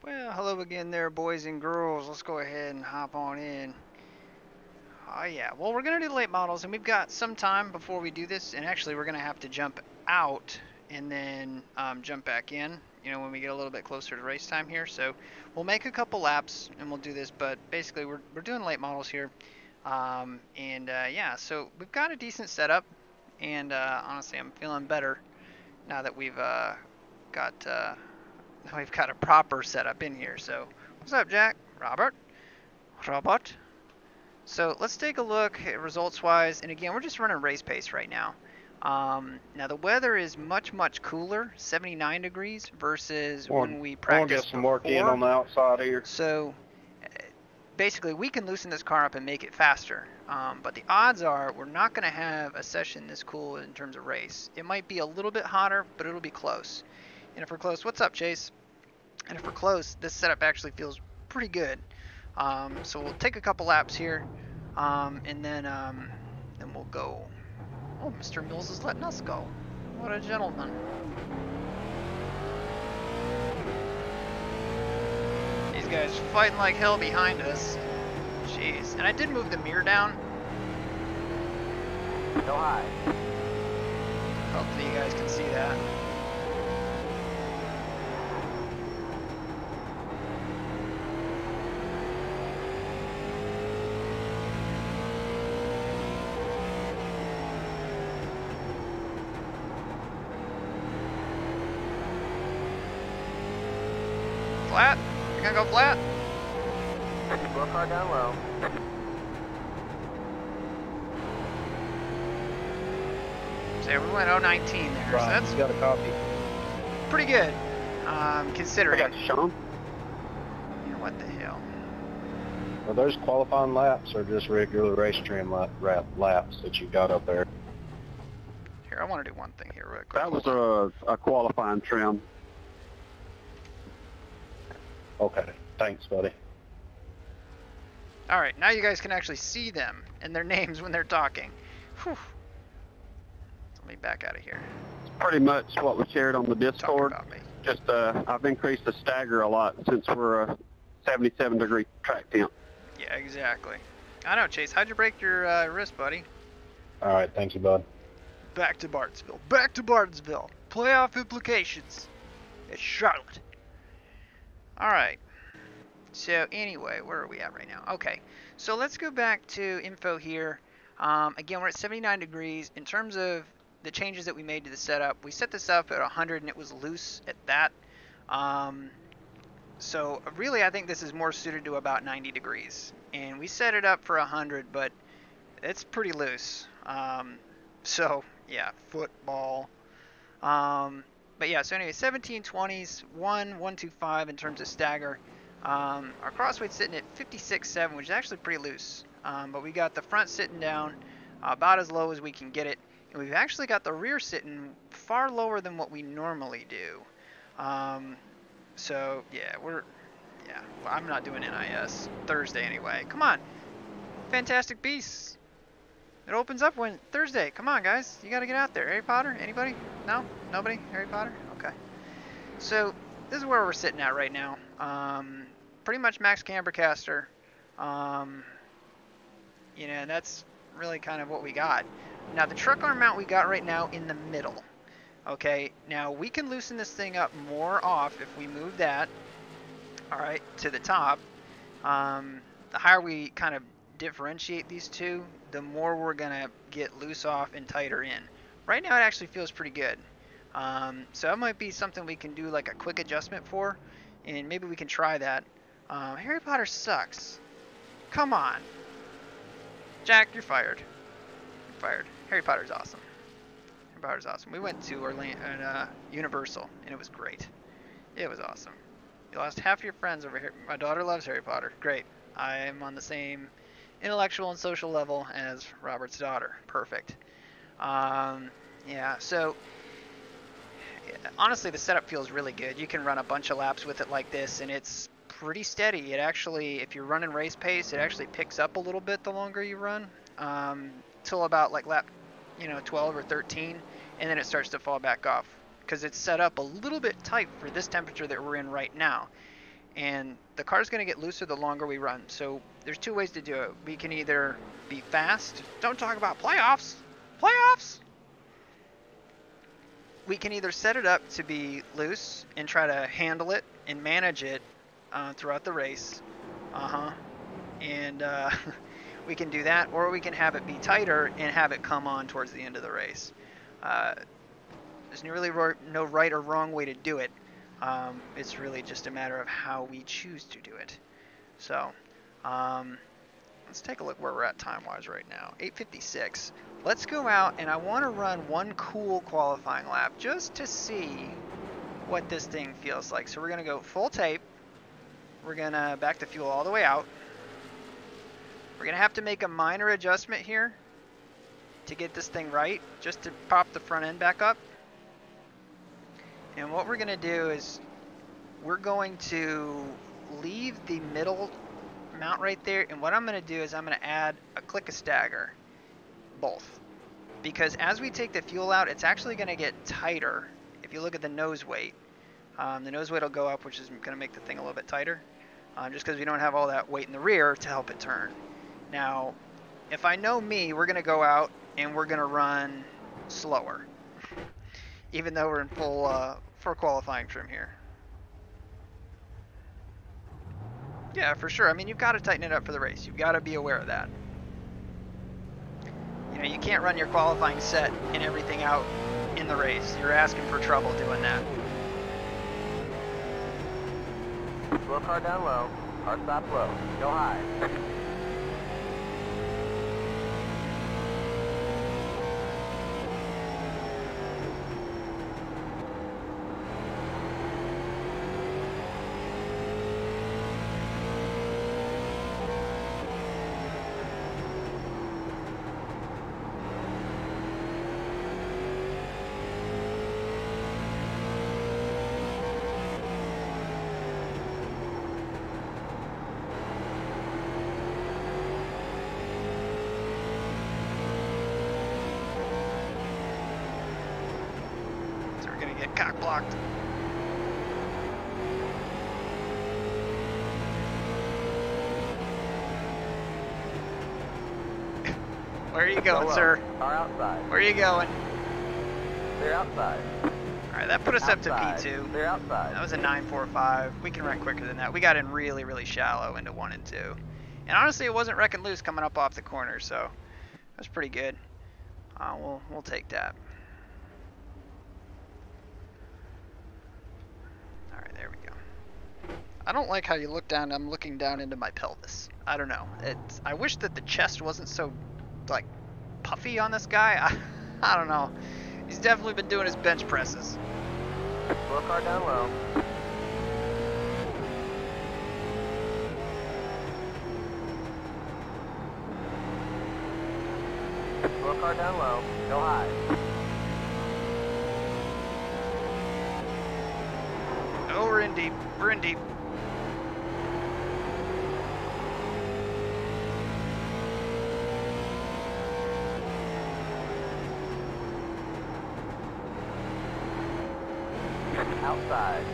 Well, hello again there, boys and girls. Let's go ahead and hop on in. Oh yeah, well we're going to do the late models, and we've got some time before we do this, and actually we're going to have to jump out and then jump back in, when we get a little bit closer to race time here. So we'll make a couple laps and we'll do this, but basically we're doing late models here. Yeah, so we've got a decent setup, and honestly I'm feeling better now that got we've got a proper setup in here. So what's up, Jack? Robert. So let's take a look at results wise, and again we're just running race pace right now. Now the weather is much cooler, 79 degrees versus when we practiced get some work in before. on the outside here. So basically we can loosen this car up and make it faster, but the odds are we're not going to have a session this cool in terms of race. It might be a little bit hotter, but it'll be close. And if we're close, what's up, Chase? And if we're close, this setup actually feels pretty good. So we'll take a couple laps here, and then we'll go. Oh, Mr. Mills is letting us go. What a gentleman. These guys fighting like hell behind us. Jeez. And I did move the mirror down. Go high. Hopefully you guys can see that. Flat? You're gonna go flat? Blow car down low. So we went 019 there, Right, so that's got a copy. pretty good, considering. I got Sean. What the hell? Are those qualifying laps or just regular race trim laps that you got up there? Here, I want to do one thing here real quick. That was a qualifying trim. Okay, thanks, buddy. All right, now you guys can actually see them and their names when they're talking. Whew. Let me back out of here. Pretty much what we shared on the Talking Discord. about me. Just I've increased the stagger a lot since we're a 77-degree track temp. Yeah, exactly. I know, Chase. How'd you break your wrist, buddy? All right, thank you, bud. Back to Martinsville. Back to Martinsville. Playoff implications. It's Charlotte. All right. So anyway, where are we at right now? Okay. So let's go back to info here. Again, we're at 79 degrees. In terms of the changes that we made to the setup, we set this up at 100 and it was loose at that. So really, I think this is more suited to about 90 degrees. And we set it up for 100, but it's pretty loose. So yeah, football. But yeah, so anyway, 1720s, 125 in terms of stagger. Our crossweight's sitting at 56.7, which is actually pretty loose. But we got the front sitting down about as low as we can get it. And we've actually got the rear sitting far lower than what we normally do. So yeah, well, I'm not doing NIS Thursday anyway. Come on, Fantastic Beasts. It opens up when Thursday. Come on, guys, you gotta get out there. Harry Potter? Anybody? No? Nobody? Harry Potter? Okay. So this is where we're sitting at right now. Pretty much max camber caster. That's really kind of what we got. Now the truck arm mount we got right now in the middle. Okay, now we can loosen this thing up more off if we move that, all right, to the top. The higher we kind of differentiate these two, the more we're gonna get loose off and tighter in. Right now it actually feels pretty good. So that might be something we can do like a quick adjustment for, and maybe we can try that. Harry Potter sucks. Come on. Jack, you're fired. You're fired. Harry Potter's awesome. Harry Potter's awesome. We went to Orlando, Universal, and it was great. It was awesome. You lost half of your friends over here. My daughter loves Harry Potter. Great. I am on the same intellectual and social level as Robert's daughter. Perfect. Yeah, so honestly the setup feels really good. You can run a bunch of laps with it like this, and it's pretty steady. It actually, if you're running race pace, it actually picks up a little bit the longer you run, till about like lap 12 or 13, and then it starts to fall back off because it's set up a little bit tight for this temperature that we're in right now. and the car's going to get looser the longer we run. So there's two ways to do it. We can either be fast. Don't talk about playoffs. Playoffs! We can either set it up to be loose and try to handle it and manage it throughout the race. And we can do that, or we can have it be tighter and have it come on towards the end of the race. There's really no right or wrong way to do it. It's really just a matter of how we choose to do it. So let's take a look where we're at time-wise right now. 8:56. Let's go out, and I want to run one cool qualifying lap just to see what this thing feels like. So we're going to go full tape. We're going to back the fuel all the way out. We're going to have to make a minor adjustment here to get this thing right, just to pop the front end back up. And what we're going to do is we're going to leave the middle mount right there, and what I'm going to do is I'm going to add a click of stagger, both. Because as we take the fuel out, it's actually going to get tighter. If you look at the nose weight, the nose weight will go up, which is going to make the thing a little bit tighter, just because we don't have all that weight in the rear to help it turn. Now, if I know me, we're going to go out and we're going to run slower, even though we're in full qualifying trim here. Yeah, for sure. I mean, you've got to tighten it up for the race. You've got to be aware of that. You know, you can't run your qualifying set and everything out in the race. You're asking for trouble doing that. Slow car down low. Car stop low. Go high. Get cock blocked. Where are you going, sir? Car outside. Where are you going? They're outside. Alright, that put us up to P2. They're outside. That was a 9.45. We can run quicker than that. We got in really, really shallow into 1 and 2. And honestly, it wasn't wrecking loose coming up off the corner, so that's pretty good. We'll take that. Alright, there we go. I don't like how you look down. I'm looking down into my pelvis. I don't know. I wish that the chest wasn't so, like, puffy on this guy. I don't know. He's definitely been doing his bench presses. Slow car down low. Slow car down low. Go high. Oh, we're in deep. We're in deep. Outside.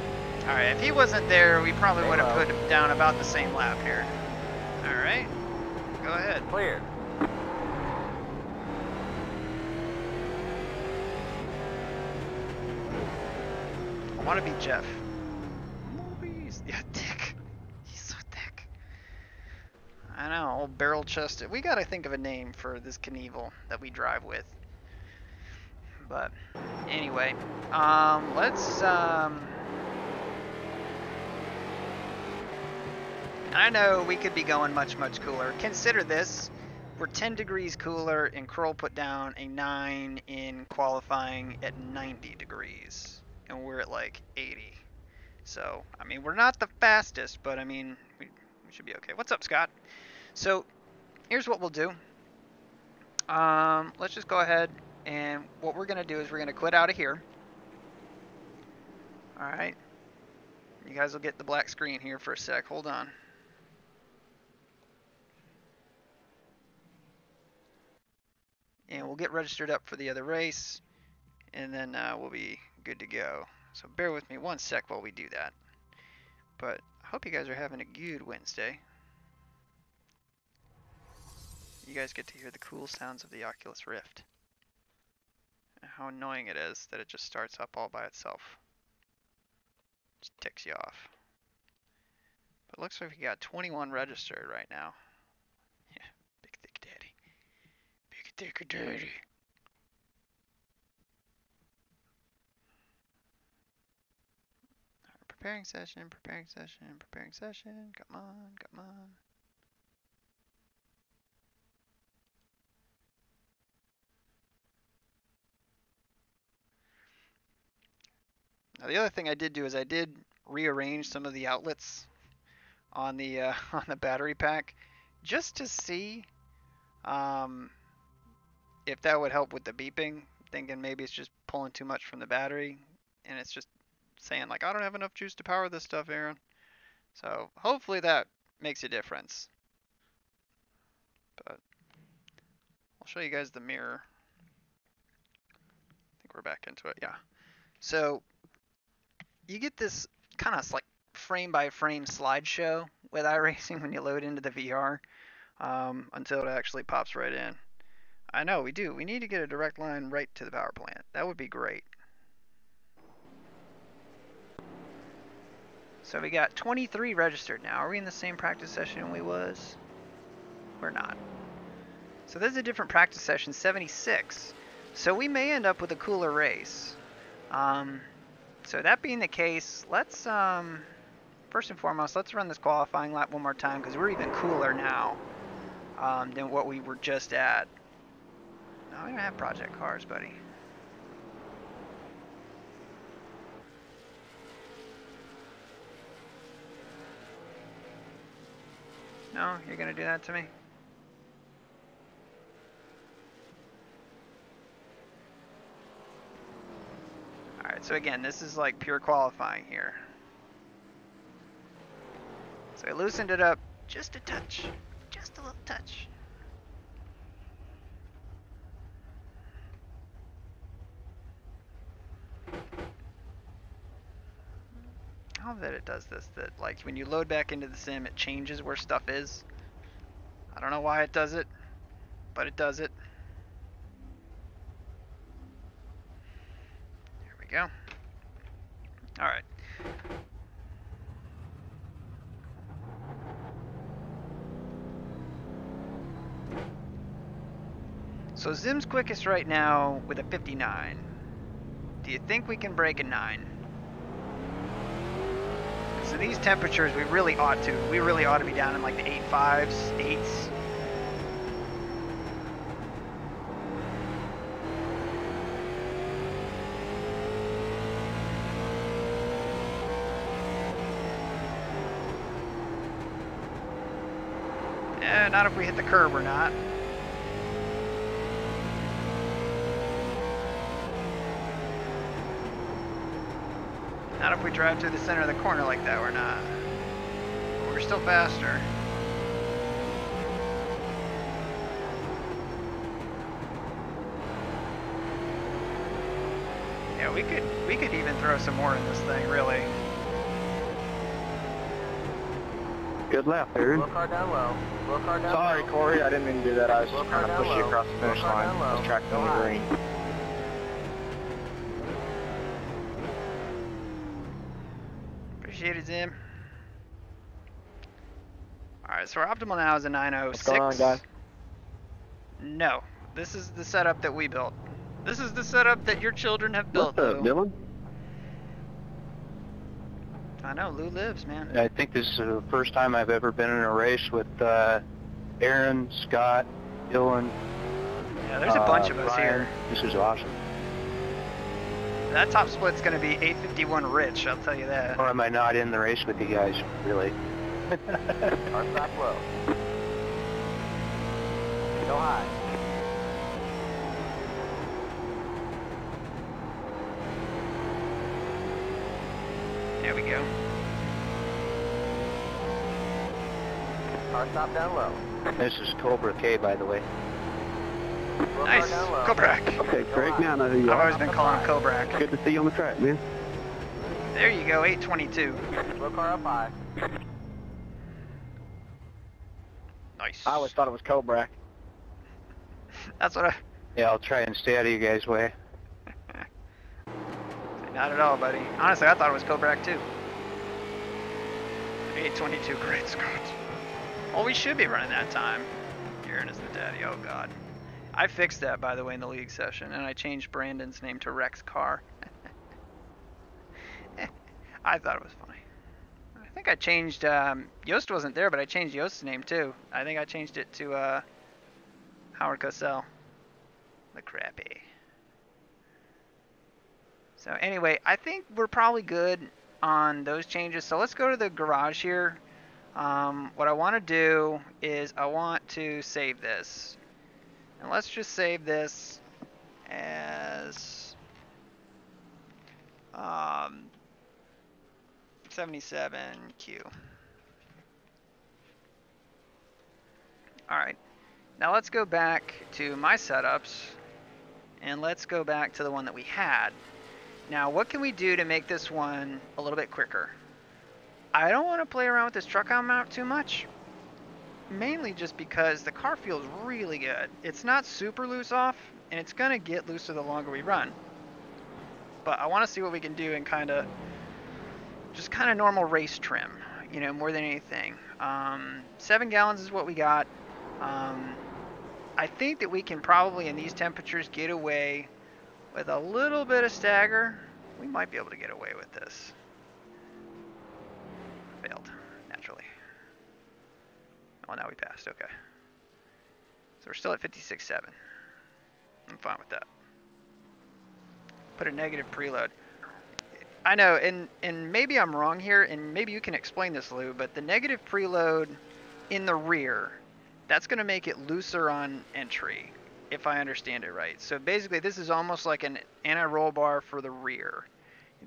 Alright, if he wasn't there, we probably would have put him down about the same lap here. Alright, go ahead. Clear. I want to be Jeff. Movies. Yeah, thick. He's so thick. I know, old barrel chested. We gotta think of a name for this Knievel that we drive with. But anyway, let's I know we could be going much cooler. Consider this: we're 10 degrees cooler, and Kroll put down a 9 in qualifying at 90 degrees, and we're at like 80. So I mean, we're not the fastest, but I mean, we should be okay. What's up, Scott? So here's what we'll do. Let's just go ahead. And what we're going to do is we're going to quit out of here. Alright. You guys will get the black screen here for a sec. Hold on. And we'll get registered up for the other race. And then we'll be good to go. So bear with me one sec while we do that. But I hope you guys are having a good Wednesday. You guys get to hear the cool sounds of the Oculus Rift. And how annoying it is that it just starts up all by itself. Just ticks you off. But it looks like we got 21 registered right now. Yeah, big thick daddy. Big thick daddy. Alright, preparing session, preparing session, preparing session. Come on, come on. Now the other thing I did do is I did rearrange some of the outlets on the on the battery pack just to see if that would help with the beeping. Thinking maybe it's just pulling too much from the battery and it's just saying like I don't have enough juice to power this stuff, Aaron. So hopefully that makes a difference. But I'll show you guys the mirror. I think we're back into it, yeah. So you get this kind of like frame by frame slideshow with iRacing when you load into the VR until it actually pops right in. I know we do. We need to get a direct line right to the power plant. That would be great. So we got 23 registered now. Are we in the same practice session we was? We're not. So this is a different practice session, 76. So we may end up with a cooler race. So that being the case, let's first and foremost, let's run this qualifying lap one more time because we're even cooler now than what we were just at. No, we don't have project cars, buddy. No, you're gonna do that to me? Alright, so again, this is like pure qualifying here. So I loosened it up just a touch. Just a little touch. I love that it does this, that like when you load back into the sim, it changes where stuff is. I don't know why it does it, but it does it. There we go. All right. So Zim's quickest right now with a 59. Do you think we can break a 9? So these temperatures, we really ought to. We really ought to be down in like the 8.5s, 8s. Not if we hit the curb or not. Not if we drive to the center of the corner like that, we're not. But we're still faster. Yeah, we could even throw some more in this thing, really. Good lap, Aaron. Slow car down low. Slow car down Sorry, low. Corey, I didn't mean to do that. I was just trying to push you across the finish Slow car line. down I was low. tracked Go on the high. green. Appreciate it, Zim. Alright, so our optimal now is a 906. What's going on, guys? No, this is the setup that we built. This is the setup that your children have built, What's up, Lou. Dylan? I know, Lou lives, man. I think this is the first time I've ever been in a race with Aaron, Scott, Dylan. Yeah, there's a bunch of us Ryan. here. This is awesome. That top split's gonna be 851 rich, I'll tell you that. Or am I not in the race with you guys, really? Car stop low. Go high. There we go. Car stop down low. This is Cobra K, by the way. Slow Nice. car down low. Kobrak. Okay, Craig, now I know who you I've are. always been calling him Kobrak. Good to see you on the track, man. There you go, 822. Slow car up high. Nice. I always thought it was Cobra. That's what I... Yeah, I'll try and stay out of you guys' way. Not at all, buddy. Honestly, I thought it was Kobrak too. 822, great Scott. Well, we should be running that time. Aaron is the daddy, oh god. I fixed that, by the way, in the league session, and I changed Brandon's name to Rex Carr. I thought it was funny. I think I changed, Yost wasn't there, but I changed Yost's name too. I think I changed it to, Howard Cosell. The crappy. So anyway, I think we're probably good on those changes. So let's go to the garage here. What I want to do is I want to save this. And let's just save this as 77Q. Alright, now let's go back to my setups and let's go back to the one that we had. Now what can we do to make this one a little bit quicker? I don't want to play around with this truck arm mount too much, mainly just because the car feels really good. It's not super loose off, and it's going to get looser the longer we run. But I want to see what we can do in just kind of normal race trim, you know, more than anything. 7 gallons is what we got. I think that we can probably, in these temperatures, get away with a little bit of stagger. We might be able to get away with this. Failed, naturally. Oh, now we passed, okay. So we're still at 56.7. I'm fine with that. Put a negative preload. I know, and maybe I'm wrong here, and maybe you can explain this, Lou, but the negative preload in the rear, that's going to make it looser on entry, if I understand it right. So basically, this is almost like an anti-roll bar for the rear,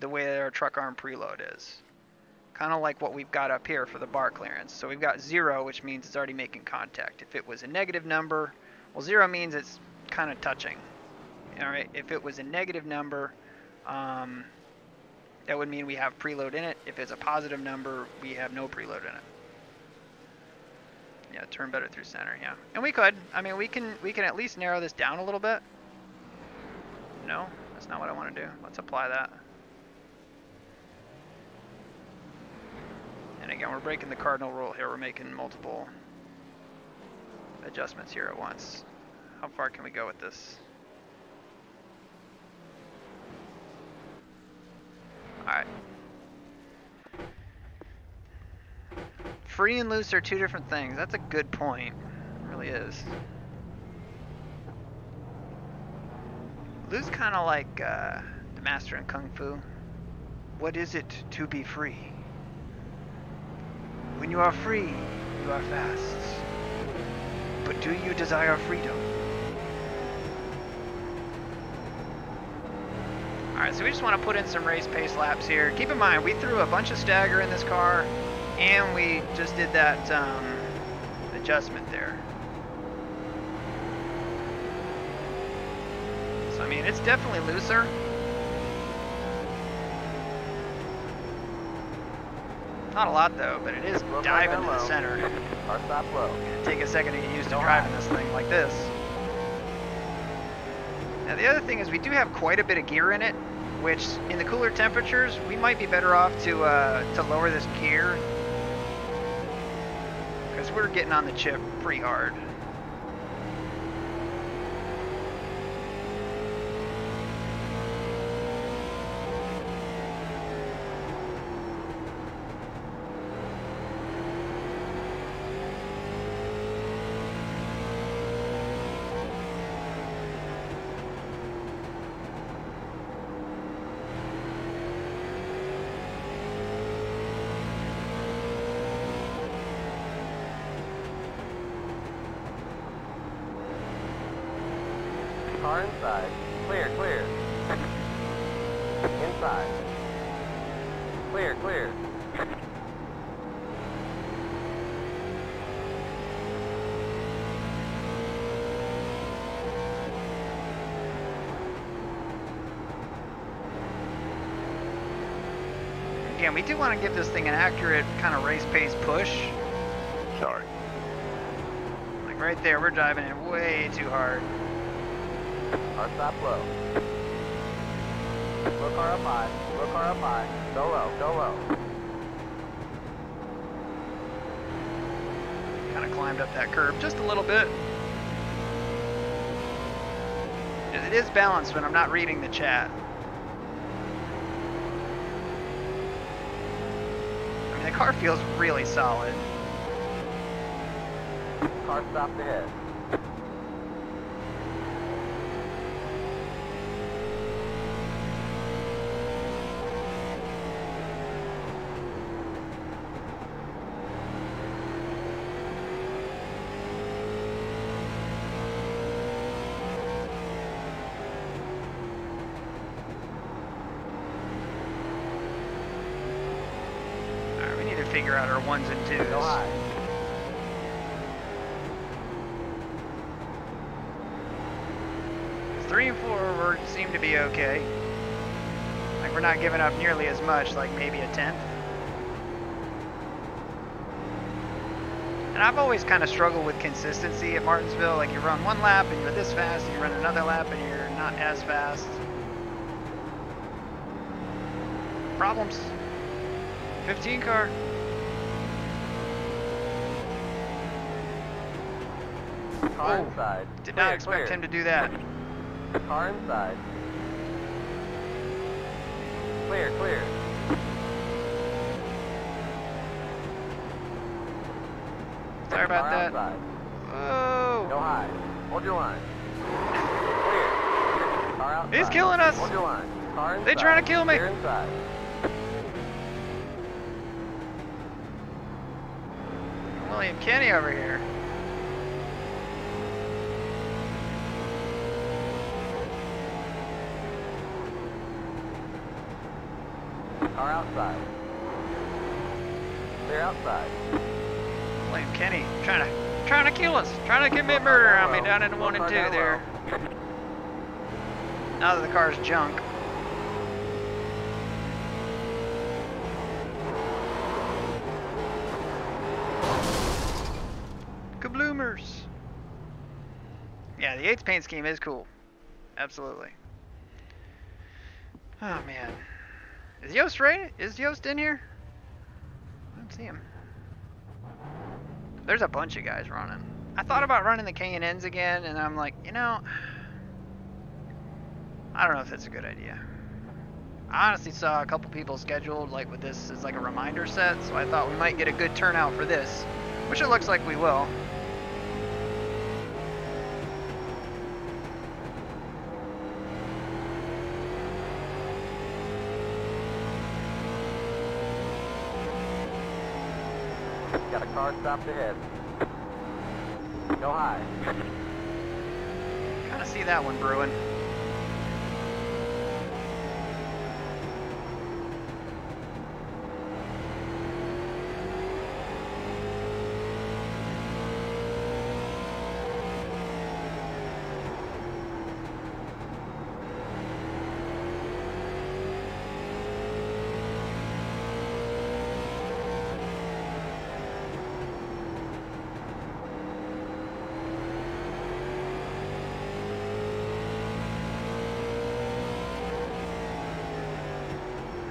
the way that our truck arm preload is. Kind of like what we've got up here for the bar clearance. So we've got 0, which means it's already making contact. If it was a negative number, well, 0 means it's kind of touching. All right, if it was a negative number, that would mean we have preload in it. If it's a positive number, we have no preload in it. Yeah, turn better through center, yeah. And we could. I mean, we can at least narrow this down a little bit. No, that's not what I want to do. Let's apply that. And again, we're breaking the cardinal rule here. We're making multiple adjustments here at once. How far can we go with this? Alright. Free and loose are two different things. That's a good point. It really is. Lou's kind of like the master in Kung Fu. What is it to be free? When you are free, you are fast. But do you desire freedom? Alright, so we just want to put in some race pace laps here. Keep in mind, we threw a bunch of stagger in this car, and we just did that adjustment there. So, I mean, it's definitely looser. Not a lot, though, but it is diving to the center. Car stop low. It'll take a second to get used to driving this thing like this. Now, the other thing is we do have quite a bit of gear in it, which in the cooler temperatures, we might be better off to lower this gear, because we're getting on the chip pretty hard. Car inside. Clear, clear. Inside. Clear, clear. Again, we do want to give this thing an accurate kind of race pace push. Sorry. Like right there, we're driving it way too hard. Hard stop low. Low car up high. Low car up high. Go low. Go low. Kind of climbed up that curve just a little bit. It is balanced when I'm not reading the chat. I mean, the car feels really solid. Car stopped ahead. Alright, we need to figure out our ones and twos. Go high. 3 and 4 seem to be okay. Like we're not giving up nearly as much, like maybe a tenth. And I've always kind of struggled with consistency at Martinsville. Like you run one lap and you're this fast, and you run another lap and you're not as fast. Problems. 15 car. Car Oh, inside. did Clear, not expect clear. him to do that. Car inside. Clear, clear. Sorry about Car that. outside. Whoa. Go high. Hold your line. Clear. Car outside. He's killing us. Hold your line. Car inside. They trying to kill me. Clear inside. William Kenny over here. Car outside. Clear outside. William Kenny trying to kill us. Trying to commit murder on me down into 1 and 2 there. Now that the car's junk. Kabloomers. Yeah, the 8th paint scheme is cool. Absolutely. Oh man. Is Yost ready? Is Yost in here? I don't see him. There's a bunch of guys running. I thought about running the K&Ns again, and I'm like, you know, I don't know if that's a good idea. I honestly saw a couple people scheduled like with this as like a reminder set, so I thought we might get a good turnout for this, which it looks like we will. Got a car stopped ahead. Go high. Kind of see that one brewing.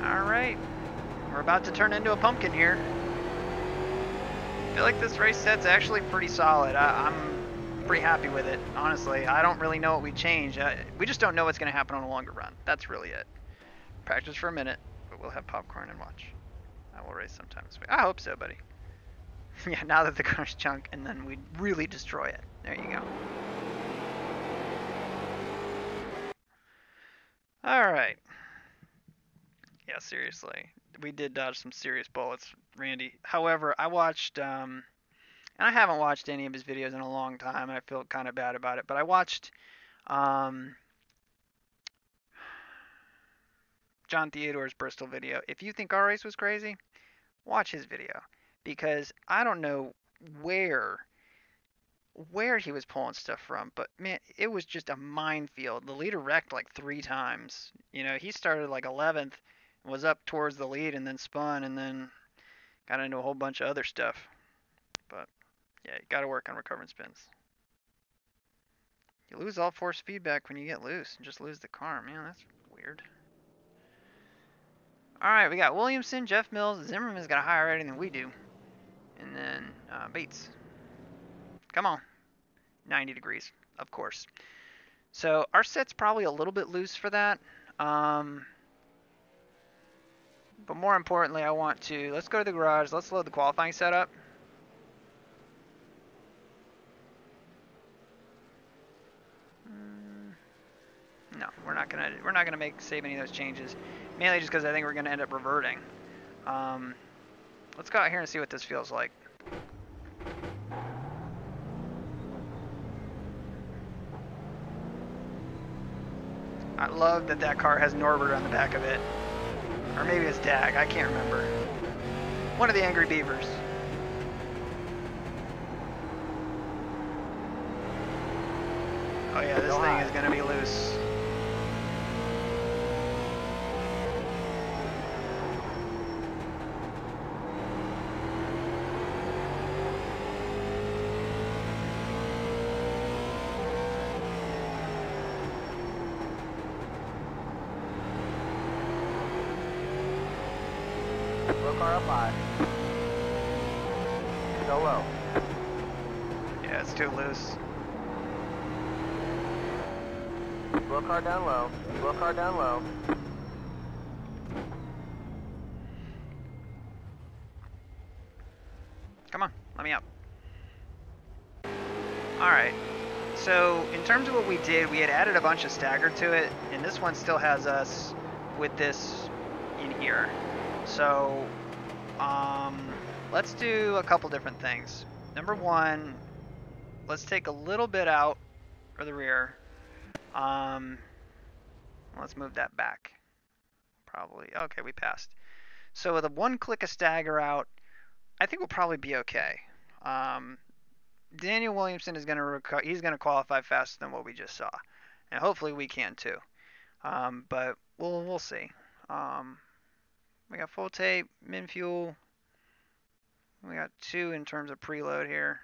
Alright, we're about to turn into a pumpkin here. I feel like this race set's actually pretty solid. I'm pretty happy with it, honestly. I don't really know what we changed. We just don't know what's going to happen on a longer run. That's really it. Practice for a minute, but we'll have popcorn and watch. I will race sometime this week. I hope so, buddy. Yeah, now that the car's junk, and then we really destroy it. There you go. Alright. Yeah, seriously. We did dodge some serious bullets, Randy. However, I watched, and I haven't watched any of his videos in a long time, and I feel kind of bad about it, but I watched John Theodore's Bristol video. If you think our race was crazy, watch his video, because I don't know where he was pulling stuff from, but man, it was just a minefield. The leader wrecked like 3 times. You know, he started like 11th, was up towards the lead and then spun and then got into a whole bunch of other stuff. But yeah, you got to work on recovering spins. You lose all force feedback when you get loose and just lose the car. Man, that's weird. All right, we got Williamson, Jeff Mills, Zimmerman's got a higher rating than we do. And then Bates. Come on. 90 degrees, of course. So our set's probably a little bit loose for that. But more importantly, I want to, let's go to the garage. Let's load the qualifying setup. No, we're not gonna save any of those changes, mainly just because I think we're gonna end up reverting. Let's go out here and see what this feels like. I love that that car has Norbert on the back of it, or maybe it's Dag. I can't remember. One of the Angry Beavers. Oh yeah, this thing is gonna be loose. Car up high. Go low. Yeah, it's too loose. Slow car down low. Slow car down low. Come on, let me up. Alright, so in terms of what we did, we had added a bunch of stagger to it, and this one still has us with this in here. So, let's do a couple different things. Number one, let's take a little bit out for the rear. Let's move that back. Probably, okay, we passed. So with a one click of stagger out, I think we'll probably be okay. Daniel Williamson is he's gonna qualify faster than what we just saw, and hopefully we can too. But we'll see. We got full tape, min fuel. We got 2 in terms of preload here.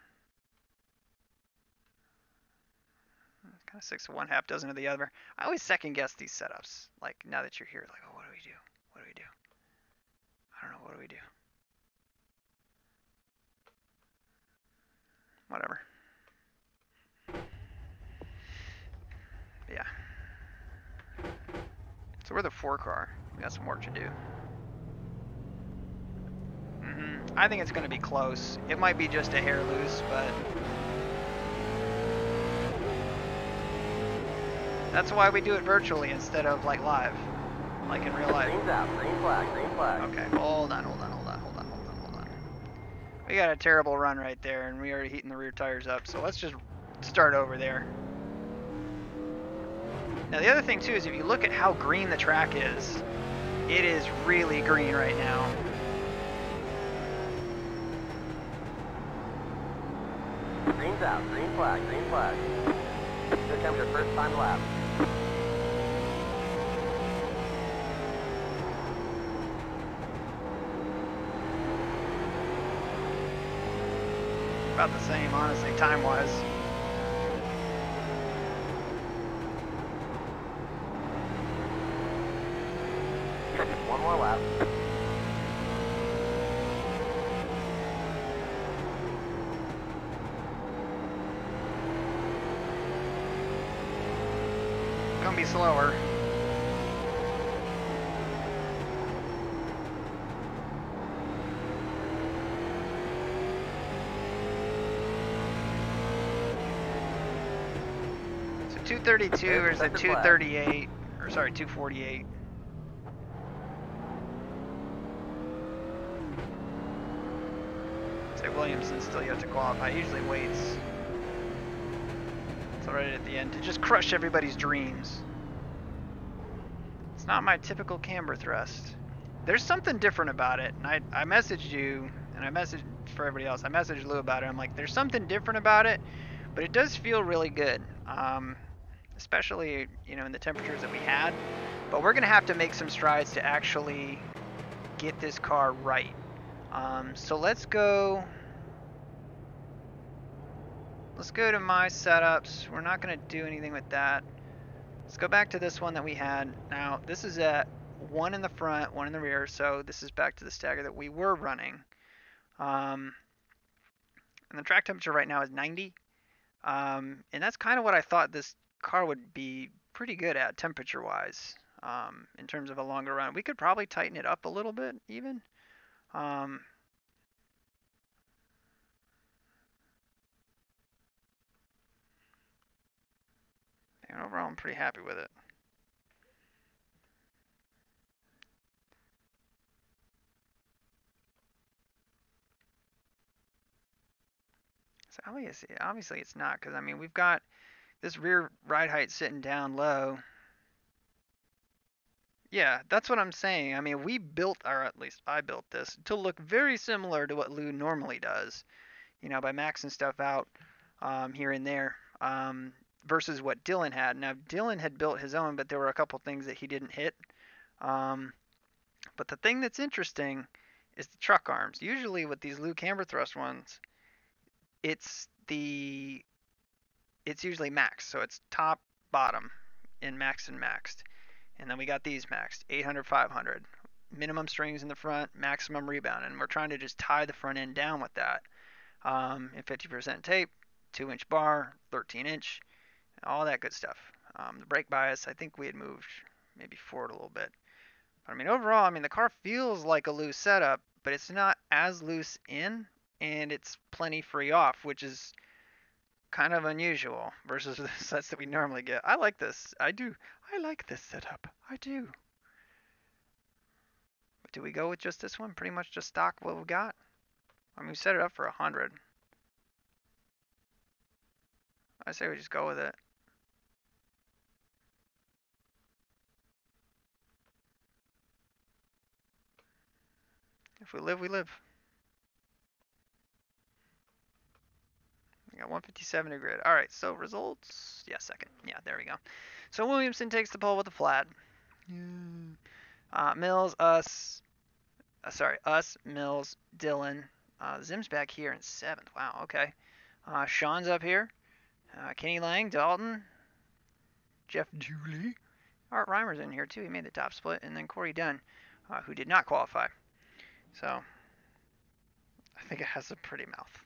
Kind of 6 of one, half dozen of the other. I always second guess these setups. Like now that you're here, like, oh, what do we do? What do we do? I don't know. What do we do? Whatever. Yeah. So we're the 4 car. We got some work to do. I think it's going to be close. It might be just a hair loose, but that's why we do it virtually instead of like live, like in real life. Green's out. Green flag. Green flag. Okay, hold on. We got a terrible run right there, and we already heating the rear tires up, so let's just start over there. Now the other thing too is if you look at how green the track is, it is really green right now. Green's out. Green flag. Green flag. Here comes your first time lap. About the same, honestly, time-wise. One more lap. Gonna be slower. So 232 or is it 238? Or sorry, 248. Say Williamson still yet to qualify. He usually waits. So right at the end to just crush everybody's dreams. It's not my typical camber thrust. There's something different about it, and I messaged you, and I messaged for everybody else. I messaged Lou about it. I'm like, there's something different about it, but it does feel really good. Especially, you know, in the temperatures that we had. But we're going to have to make some strides to actually get this car right. So let's go to my setups. We're not going to do anything with that. Let's go back to this one that we had. Now, this is at 1 in the front, 1 in the rear, so this is back to the stagger that we were running. And the track temperature right now is 90. And that's kind of what I thought this car would be pretty good at temperature-wise, in terms of a longer run. We could probably tighten it up a little bit, even. And overall, I'm pretty happy with it. So obviously it's not, because I mean we've got this rear ride height sitting down low. Yeah, that's what I'm saying. I mean, we built, or at least I built this, to look very similar to what Lou normally does, you know, by maxing stuff out here and there, versus what Dylan had. Now, Dylan had built his own, but there were a couple things that he didn't hit. But the thing that's interesting is the truck arms. Usually with these Lou camber thrust ones, it's usually maxed, so it's top, bottom, in maxed and maxed. And then we got these maxed, 800, 500. Minimum strings in the front, maximum rebound. And we're trying to just tie the front end down with that. And 50% tape, 2-inch bar, 13-inch, all that good stuff. The brake bias, I think we had moved maybe forward a little bit. But I mean, overall, I mean, the car feels like a loose setup, but it's not as loose in, and it's plenty free off, which is kind of unusual versus the sets that we normally get. I like this. I do. I like this setup. I do. But do we go with just this one? Pretty much just stock what we got? I mean, we set it up for 100. I say we just go with it. If we live, we live. We got 157 to grid. All right, so results. Yeah, second. Yeah, there we go. So Williamson takes the pole with the flat. Mills, us, Mills, Dylan. Zim's back here in 7th. Wow, okay. Sean's up here. Kenny Lang, Dalton, Jeff Dooley. Art Reimer's in here too. He made the top split. And then Corey Dunn, who did not qualify. So, I think it has a pretty mouth.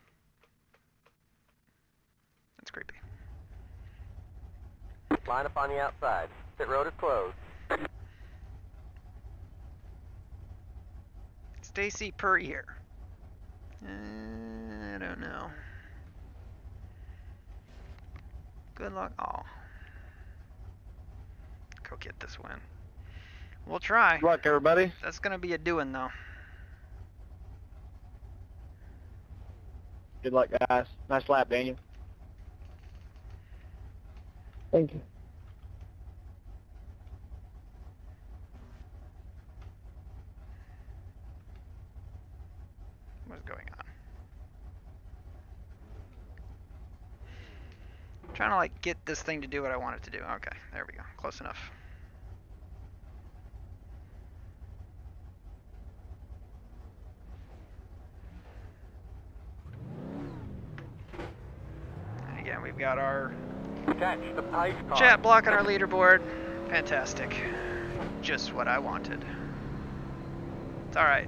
That's creepy. Line up on the outside. Pit road is closed. Stacy Puryear. I don't know. Good luck. Oh. Go get this win. We'll try. Good luck, everybody. That's going to be a doing, though. Good luck, guys. Nice lap, Daniel. Thank you. What's going on? I'm trying to like get this thing to do what I want it to do. Okay, there we go. Close enough. And again, we've got our Catch the ice car. chat blocking our leaderboard. Fantastic. Just what I wanted. It's alright.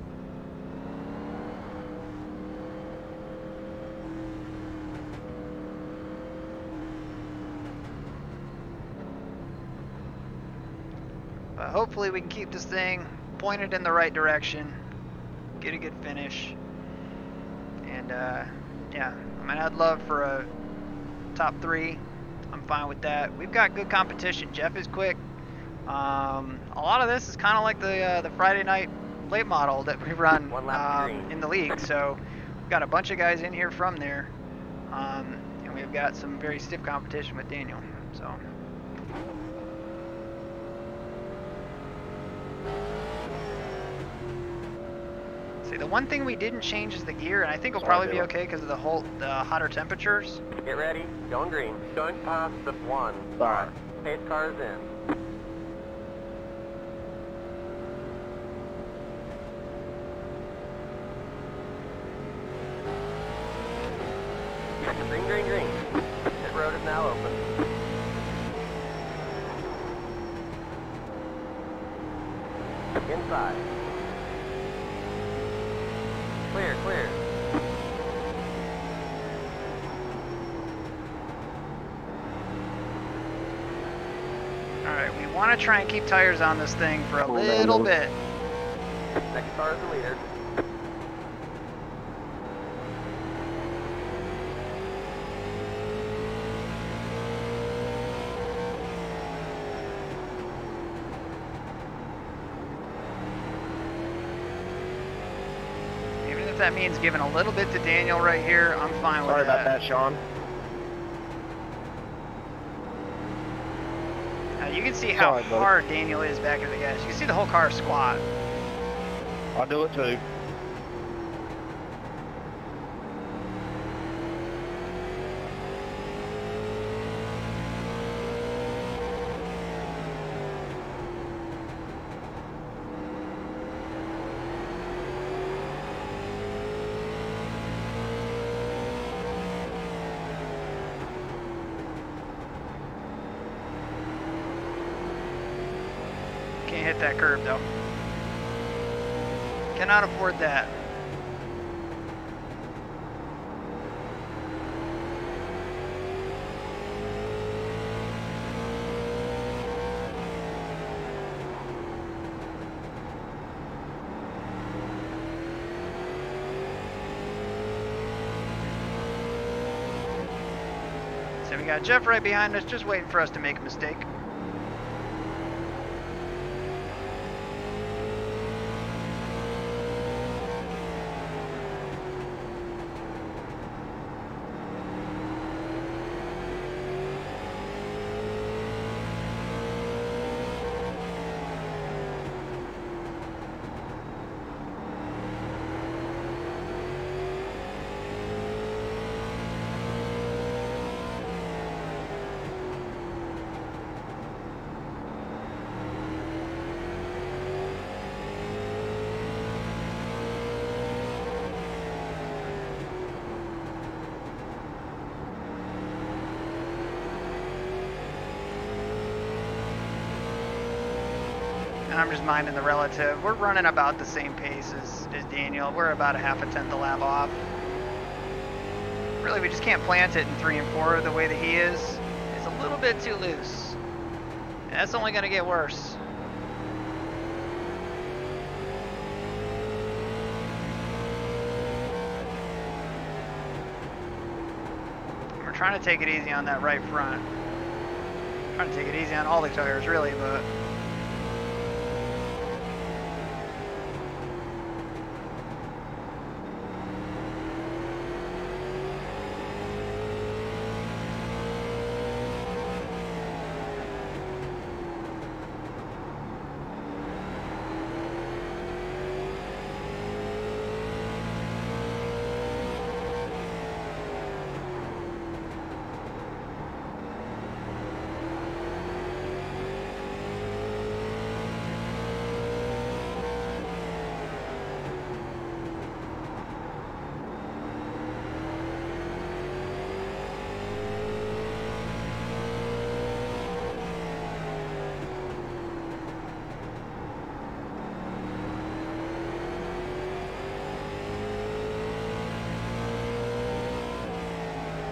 But hopefully we can keep this thing pointed in the right direction. Get a good finish. And yeah, I mean, I'd love for a top 3. I'm fine with that. We've got good competition. Jeff is quick. A lot of this is kind of like the Friday night late model that we run in the league. So we've got a bunch of guys in here from there, and we've got some very stiff competition with Daniel. So. See, the one thing we didn't change is the gear, and I think it'll probably be okay because of the hotter temperatures. Get ready. Going green. Going past the 1. Sorry. Pace car is in. Green, green, green. Pit road is now open. Inside. Clear, clear. Alright, we want to try and keep tires on this thing for a Hold on, little Noah. bit. Next car is the leader. Even if that means giving a little bit to Daniel right here, I'm fine Sorry with about that, Sean. You can see how Sorry, buddy. hard Daniel is back at the gas. You can see the whole car squat. I'll do it too. Can't hit that curb though. Cannot afford that. So we got Jeff right behind us, just waiting for us to make a mistake. And I'm just minding the relative. We're running about the same pace as Daniel. We're about a half a tenth a lap off. Really, we just can't plant it in 3 and 4 the way that he is. It's a little bit too loose. And that's only going to get worse. We're trying to take it easy on that right front. Trying to take it easy on all the tires, really, but...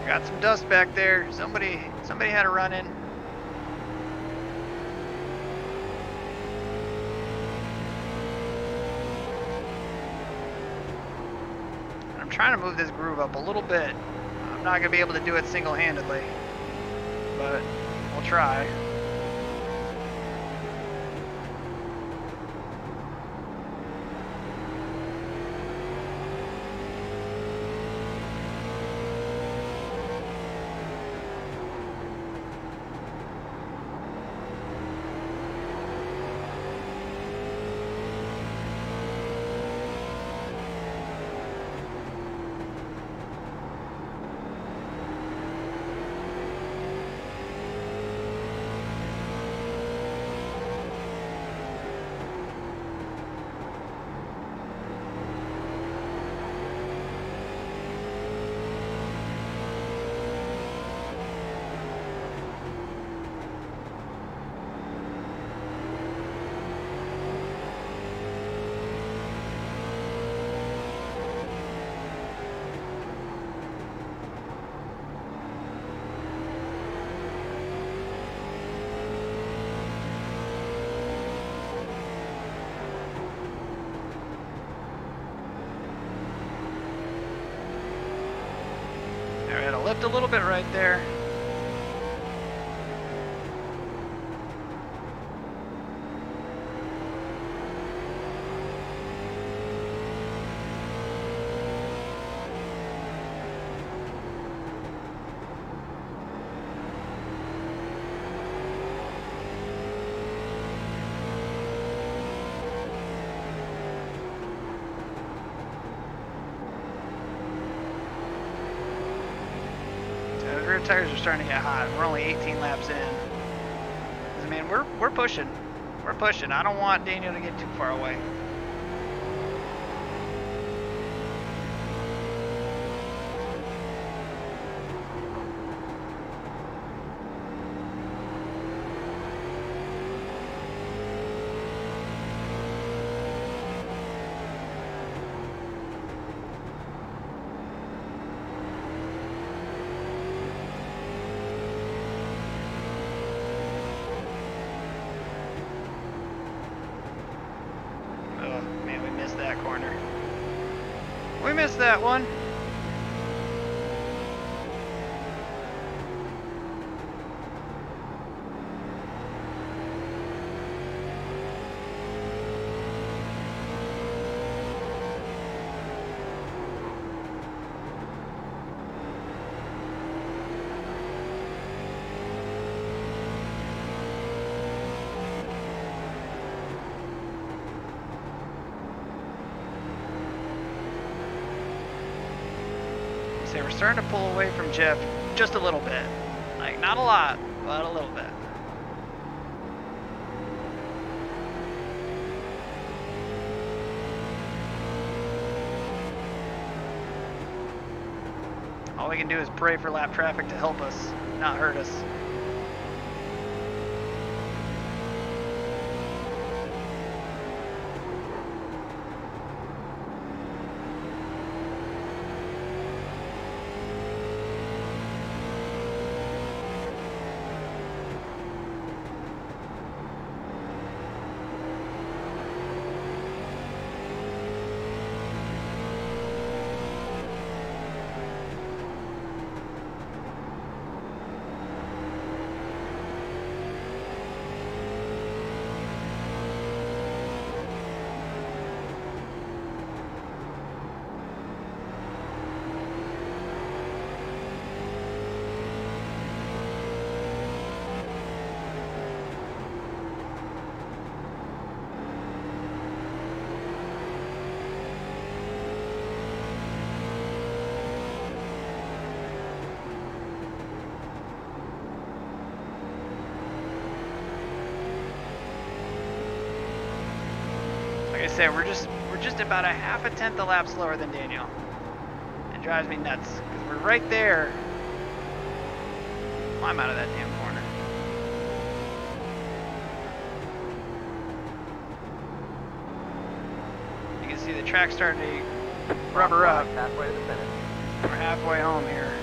Got some dust back there. Somebody had a run in. And I'm trying to move this groove up a little bit. I'm not gonna be able to do it single-handedly, but we'll try. Slipped a little bit right there. The rear tires are starting to get hot. We're only 18 laps in. 'Cause, man, we're pushing. We're pushing. I don't want Daniel to get too far away. Oh, man, we missed that corner. We missed that one. So we're starting to pull away from Jeff just a little bit. Like, not a lot, but a little bit. All we can do is pray for lap traffic to help us, not hurt us. Like I said, we're just about a half a tenth a lap slower than Daniel. It drives me nuts because we're right there. Climb out of that damn corner. You can see the track starting to rubber up. Halfway to the finish. We're halfway home here.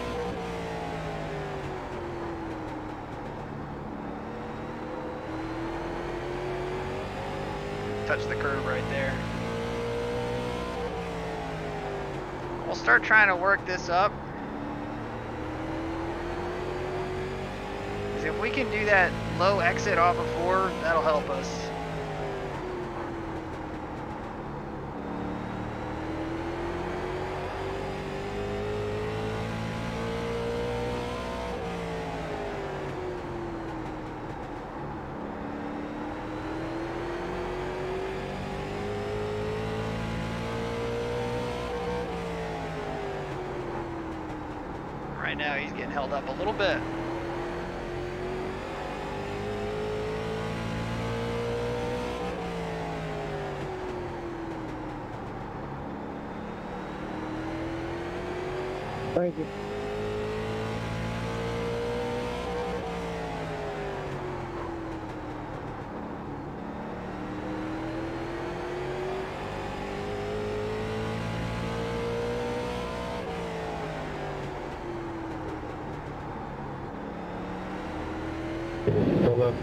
Touch the curb right there. We'll start trying to work this up. 'Cause if we can do that low exit off of 4, that'll help us. Right now he's getting held up a little bit. Thank you. Hold up.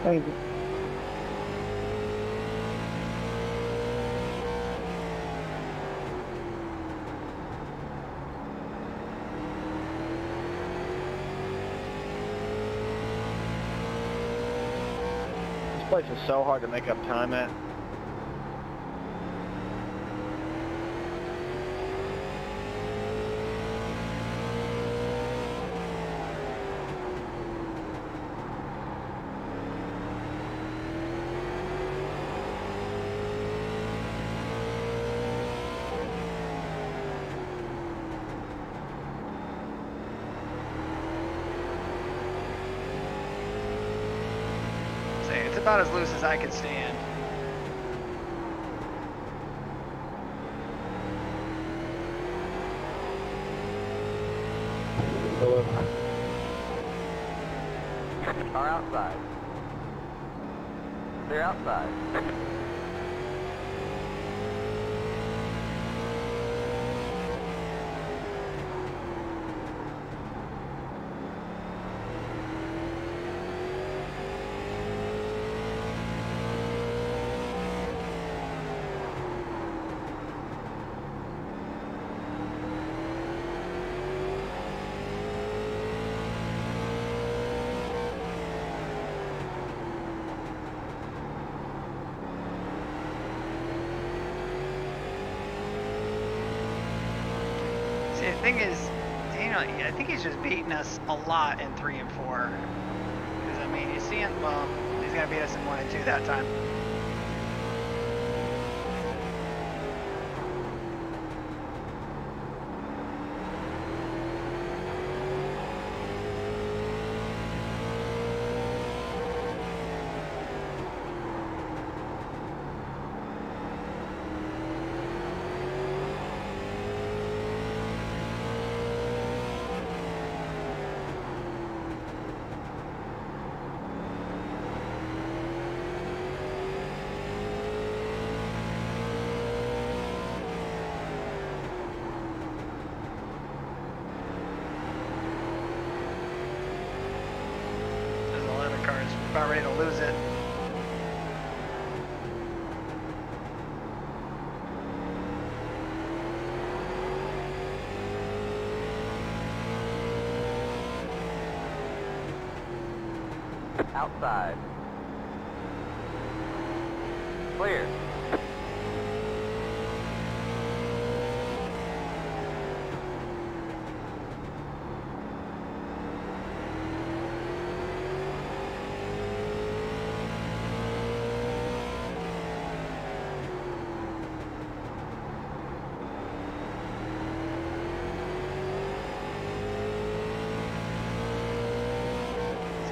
Thank you. Place is so hard to make up time at. It's about as loose as I can stand. Car outside. Clear outside. See, the thing is, Daniel, I think he's just beating us a lot in 3 and 4. Because, I mean, you see him, well, he's going to beat us in 1 and 2 that time. About ready to lose it. Outside. Clear.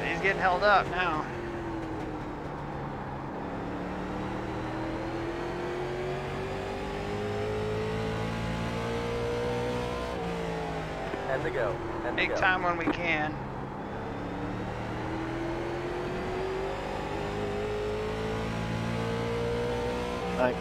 He's getting held up now. And to go. And to Take go. time when we can. Thanks.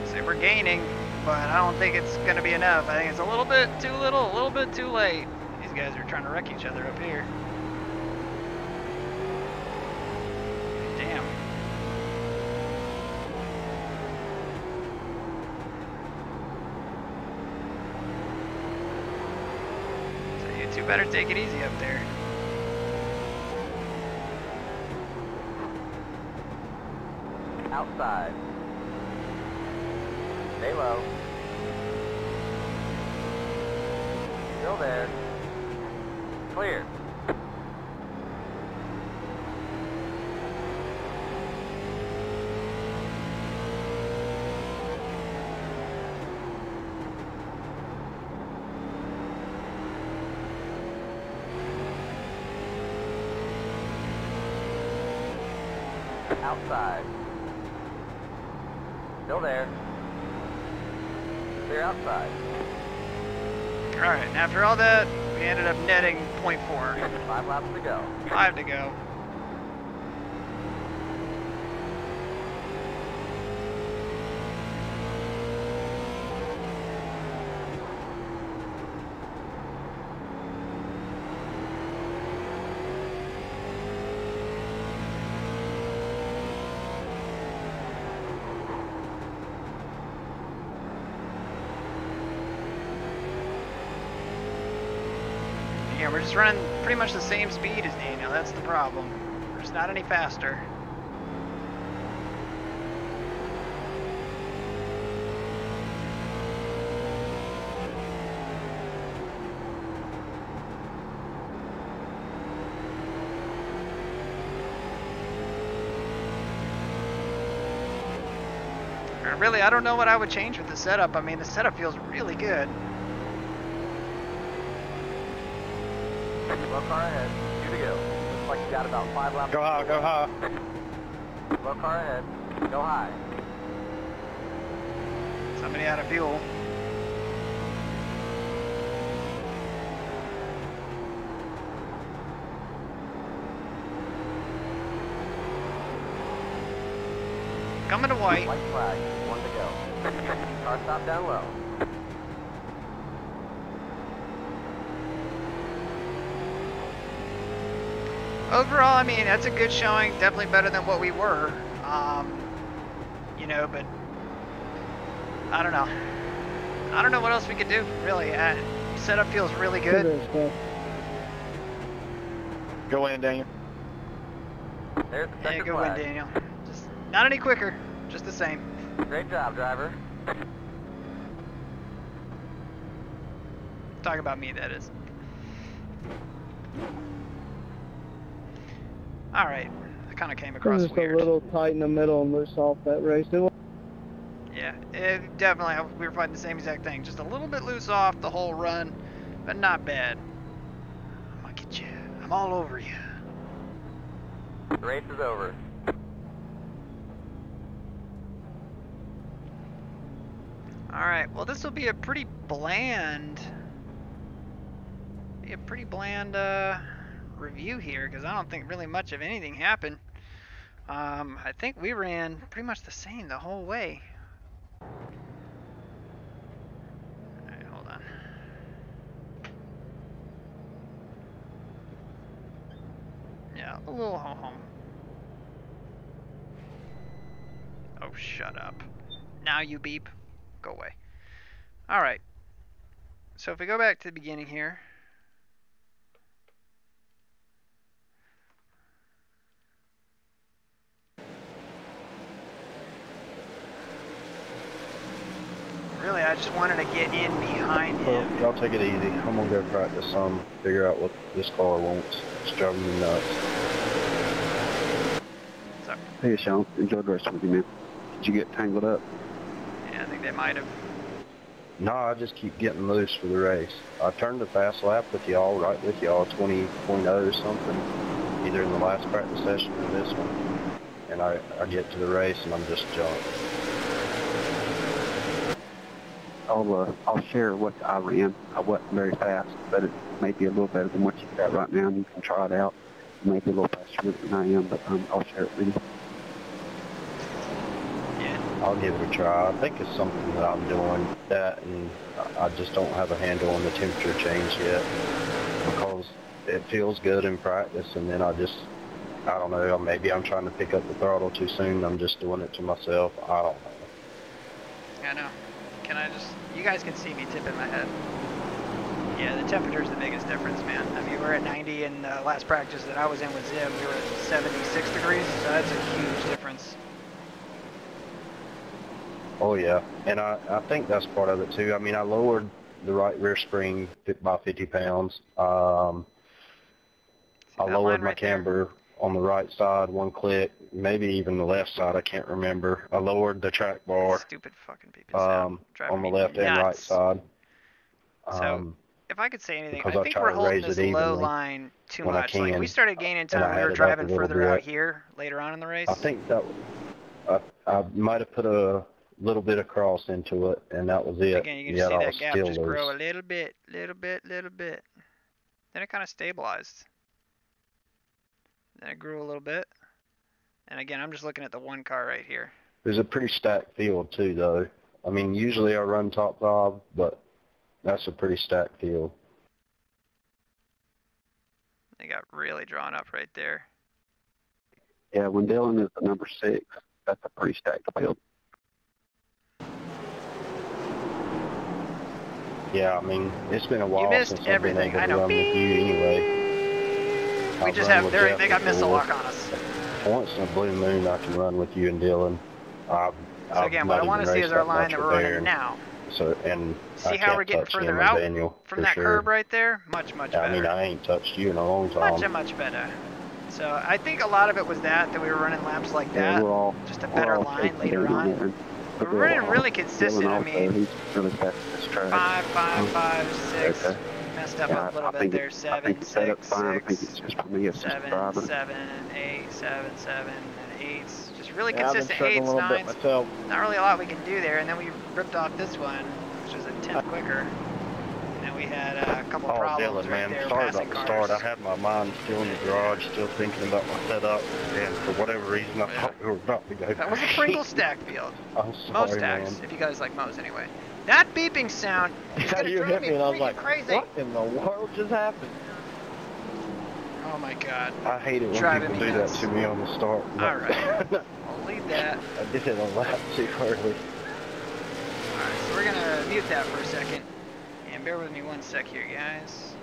See, we're gaining, but I don't think it's going to be enough. I think it's a little bit too little, a little bit too late. These guys are trying to wreck each other up here. Damn. So you two better take it easy up there. Outside. Stay low. Still there. Clear. Outside. Still there. Clear outside. Alright, after all that, we ended up netting 0.4. 5 laps to go. 5 to go. Yeah, we're just running pretty much the same speed as Daniel. That's the problem. We're just not any faster. Really, I don't know what I would change with the setup. I mean, the setup feels really good. Slow car ahead. 2 to go. Looks like you got about 5 laps. Go high, go high. Slow car ahead. Go high. Somebody out of fuel. Coming to white. White flag. 1 to go. Car stop down low. Overall, I mean, that's a good showing. Definitely better than what we were. You know, but I don't know. I don't know what else we could do, really. Setup feels really good. Go in, Daniel. There's the Yeah, second good win, flag. Daniel. Just not any quicker, just the same. Great job, driver. Talk about me, that is. All right, I kind of came across Just weird. a little tight in the middle and loose off that race. Yeah, it definitely. We were fighting the same exact thing. Just a little bit loose off the whole run, but not bad. I'm gonna get you. I'm all over you. The race is over. All right. Well, this will be a pretty bland. Review here because I don't think really much of anything happened. I think we ran pretty much the same the whole way. Alright, hold on. Yeah, a little ho-hum. Oh, shut up. Now you beep. Go away. Alright. So if we go back to the beginning here. Really, I just wanted to get in behind Well, him. y'all take it easy. I'm gonna go practice some, figure out what this car wants. It's driving me nuts. So, Hey, Sean. Enjoyed the rest with you, man. Did you get tangled up? yeah, I think they might have. No, I just keep getting loose for the race. I turned a fast lap with y'all, right with y'all, 20.0 or something, either in the last practice session or this one. And I get to the race and I'm just jumped. I'll share what I ran. I wasn't very fast, but it may be a little better than what you got right now, and you can try it out. It may be a little faster than I am, but I'll share it with you. Yeah. I'll give it a try. I think it's something that I'm doing that, and I just don't have a handle on the temperature change yet because it feels good in practice, and then I don't know, maybe I'm trying to pick up the throttle too soon. I'm just doing it to myself. I don't know. I know. Can I just... You guys can see me tipping my head. Yeah, the temperature's the biggest difference, man. I mean, we're at 90 in the last practice that I was in with Zib. We were at 76 degrees, so that's a huge difference. Oh yeah, and I think that's part of it too. I mean, I lowered the right rear spring by 50 pounds. I lowered my camber on the right side 1 click, maybe even the left side, I can't remember. I lowered the track bar Stupid fucking people sound driving on the me left and right nuts. side. So, if I could say anything, because I I think try we're to holding raise this it low evenly line too when I much. Like, can, we started gaining and time I when we had were it up a driving little further out bit. here, later on in the race. I think that I might have put a little bit of cross into it, and that was it. Again, you can Yet see I that was gap still just grow a loose. little bit. Then it kind of stabilized. Then it grew a little bit. And again, I'm just looking at the one car right here. There's a pretty stacked field too, though. I mean, usually I run top 5, but that's a pretty stacked field. They got really drawn up right there. Yeah, when Dylan is the number 6, that's a pretty stacked field. Yeah, I mean, it's been a while You missed since everything. I've I been able know. to run with you anyway. We I've just run have with they Jeff got missile before. lock on us. Once in a blue moon, I can run with you and Dylan. So I've again, what not I want even to see raced is our that line much that with we're running Aaron. now. So, and See I how we're can't getting touch further him or out Daniel from for that sure. curb right there? Much better. I mean, I ain't touched you in a long time. Much better. So I think a lot of it was that we were running laps like Yeah, that. we're all Just a better line shaking later down on. there. And We're running really consistent. Dylan I also, mean, he's really fast at this track. 5, 5, 5, 6. Okay. Messed up Yeah, a little I bit think there. I 7, think the 6, setup's fine. I think 6, it's just for me, it's just 7, driving. 7, 8, 7, 7, and 8s. Just really Yeah, I've been consistent struggling 8s, a little bit 9s. myself. Not really a lot we can do there. And then we ripped off this one, which was a tenth quicker. And then we had a couple Oh, problems Dylan, right man, there sorry passing about the cars. start. I had my mind still in the garage, still thinking about my setup, and for whatever reason, I thought we were about to go. That was a Pringle stack field. I'm Mow sorry, stacks, man. if you guys like mows anyway. That beeping sound is Yeah, gonna you drive hit me me and I was freaking like, crazy. what in the world just happened? Oh my god. I hate it when Driving people me do nuts. that to me on the start. Alright. I'll leave that. I did it a lap too early. Alright, so we're gonna mute that for a second. And bear with me one sec here, guys.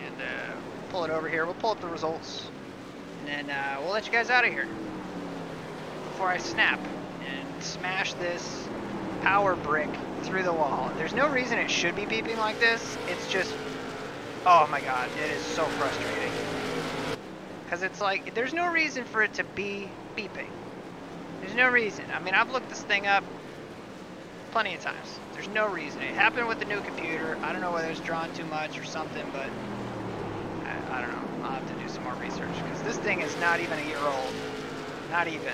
And pull it over here. We'll pull up the results. And then we'll let you guys out of here. Before I snap and smash this power brick through the wall. There's no reason it should be beeping like this. It's just, oh my god, it is so frustrating. Because it's like, there's no reason for it to be beeping. There's no reason. I mean, I've looked this thing up plenty of times. There's no reason. It happened with the new computer. I don't know whether it's drawn too much or something, but I don't know. I'll have to do some more research. Because this thing is not even a year old. Not even.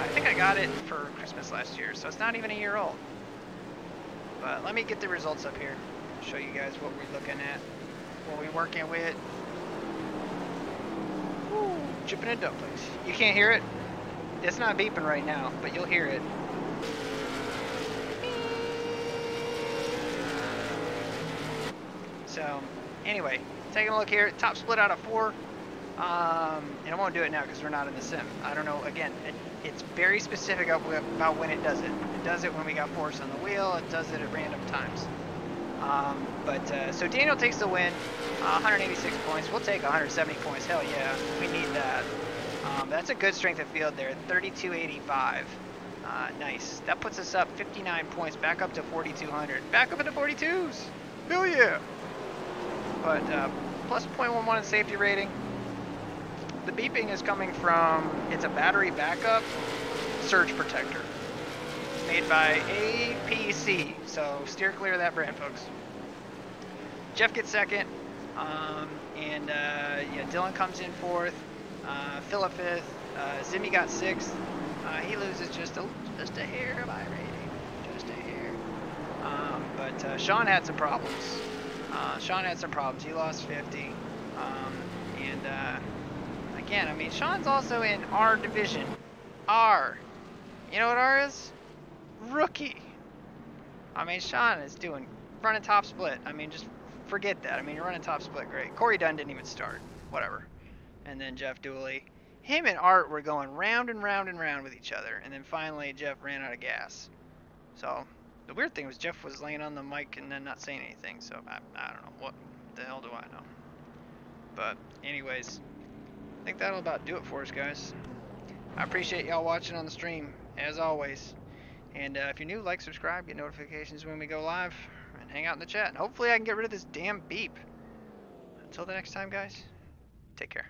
I think I got it for Christmas last year, so it's not even a year old. But let me get the results up here. Show you guys what we're looking at. What we're working with. Woo, chipping and dumplings. You can't hear it? It's not beeping right now, but you'll hear it. So, anyway, taking a look here. Top split out of 4. And I won't do it now because we're not in the sim. I don't know. Again, it's very specific about when it does it. It does it when we got force on the wheel. It does it at random times. So Daniel takes the win. 186 points. We'll take 170 points. Hell yeah, we need that. That's a good strength of field there. 3285. Nice. That puts us up 59 points. Back up to 4,200. Back up into 42s. Hell yeah. But plus 0.11 in safety rating. The beeping is coming from, it's a battery backup surge protector made by APC, so steer clear of that brand, folks. Jeff gets second, yeah, Dylan comes in 4th, Philip 5th, Zimmy got 6th. He loses just a hair of iRating, just a hair. But Sean had some problems. He lost 50, again, I mean, Sean's also in R division. R. You know what R is? Rookie. I mean, Sean is running top split. I mean, just forget that. I mean, you're running top split, great. Corey Dunn didn't even start. Whatever. And then Jeff Dooley. Him and Art were going round and round and round with each other. And then finally, Jeff ran out of gas. So, the weird thing was Jeff was laying on the mic and then not saying anything. So, I don't know. What the hell do I know? But, anyways. I think that'll about do it for us, guys. I appreciate y'all watching on the stream, as always. And if you're new, like, subscribe, get notifications when we go live, and hang out in the chat. And hopefully I can get rid of this damn beep. Until the next time, guys, take care.